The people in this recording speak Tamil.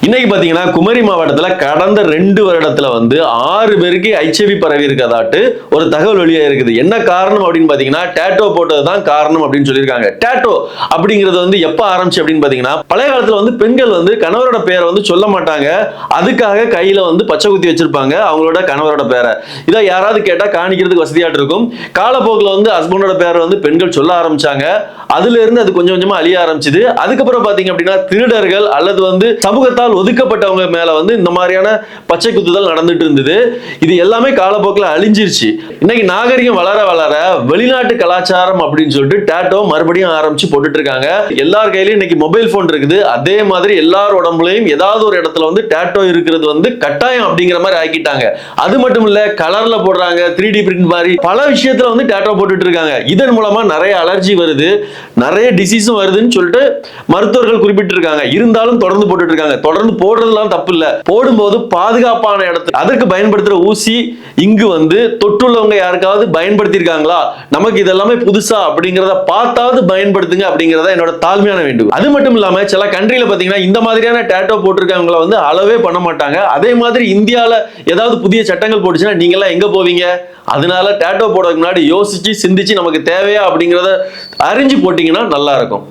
இன்னைக்கு பாத்தீங்கன்னா குமரி மாவட்டத்துல கடந்த 2 வருடத்துல 6 பேருக்கு HIV பரவி இருக்கதாட்டு ஒரு தகவல் வெளியா இருக்குது. என்ன காரணம் அப்படின்னு பாத்தீங்கன்னா டேட்டோ போட்டதுதான் காரணம் அப்படின்னு சொல்லியிருக்காங்க. டேட்டோ அப்படிங்கிறது எப்ப ஆரம்பிச்சு அப்படின்னு பாத்தீங்கன்னா பழைய காலத்துல பெண்கள் கணவரோட பேரை சொல்ல மாட்டாங்க. அதுக்காக கையில பச்சை குத்தி வச்சிருப்பாங்க அவங்களோட கணவரோட பேரை. இதை யாராவது கேட்டா காணிக்கிறதுக்கு வசதியாட்டு இருக்கும். காலப்போக்கில் ஹஸ்பண்டோட பேரை பெண்கள் சொல்ல ஆரம்பிச்சாங்க. அதுல இருந்து அது கொஞ்சம் கொஞ்சமா அழிய ஆரம்பிச்சது. அதுக்கப்புறம் பாத்தீங்க அப்படின்னா திருடர்கள் அல்லது சமூகத்தால் ஒதுக்கப்பட்டவங்க மேல இந்த மாதிரியான பச்சை குத்துதல் நடந்துட்டு இருந்தது. இது எல்லாமே காலப்போக்கில் அழிஞ்சிருச்சு. இன்னைக்கு நாகரிகம் வளர வளர வெளிநாட்டு கலாச்சாரம் அப்படின்னு சொல்லிட்டு டேட்டோ மறுபடியும் ஆரம்பிச்சு போட்டுட்டு இருக்காங்க. எல்லார் கையிலயும் இன்னைக்கு மொபைல் போன் இருக்குது. அதே மாதிரி எல்லார் உடம்புலையும் ஏதாவது ஒரு இடத்துல டேட்டோ இருக்கிறது கட்டாயம் அப்படிங்கிற மாதிரி ஆக்கிட்டாங்க. அது மட்டும் இல்ல கலர்ல போடுறாங்க, 3D பிரிண்ட் மாதிரி பல விஷயத்துல டேட்டோ போட்டுட்டு இருக்காங்க. இதன் மூலமா நிறைய அலர்ஜி வருது, நிறைய டிசீஸும் வருதுன்னு சொல்லிட்டு மருத்துவர்கள் குறிப்பிட்டிருக்காங்க. இருந்தாலும் தொடர்ந்து போட்டுட்டு இருக்காங்க. தொடர்ந்து போடுறதுலாம் தப்பு இல்ல. போடும்போது பாதுகாப்பான இடத்துல அதற்கு பயன்படுத்துற ஊசி இங்கு தொற்றுள்ளவங்க யாருக்காவது பயன்படுத்தியிருக்காங்களா, நமக்கு இதெல்லாமே புதுசா அப்படிங்கிறத பார்த்தாவது பயன்படுத்துங்க அப்படிங்கிறத என்னோட தாழ்மையான வேண்டுகோள். அது மட்டும் இல்லாம சில கண்ட்ரில பாத்தீங்கன்னா இந்த மாதிரியான டேட்டோ போட்டிருக்கவங்கள அளவே பண்ண மாட்டாங்க. அதே மாதிரி இந்தியால ஏதாவது புதிய சட்டங்கள் போட்டுச்சுன்னா நீங்க எல்லாம் எங்க போவீங்க? அதனால டேட்டோ போடுறதுக்கு முன்னாடி யோசிச்சு சிந்திச்சு நமக்கு தேவையா அப்படிங்கிறத அறிஞ்சு போட்டீங்கன்னா நல்லா இருக்கும்.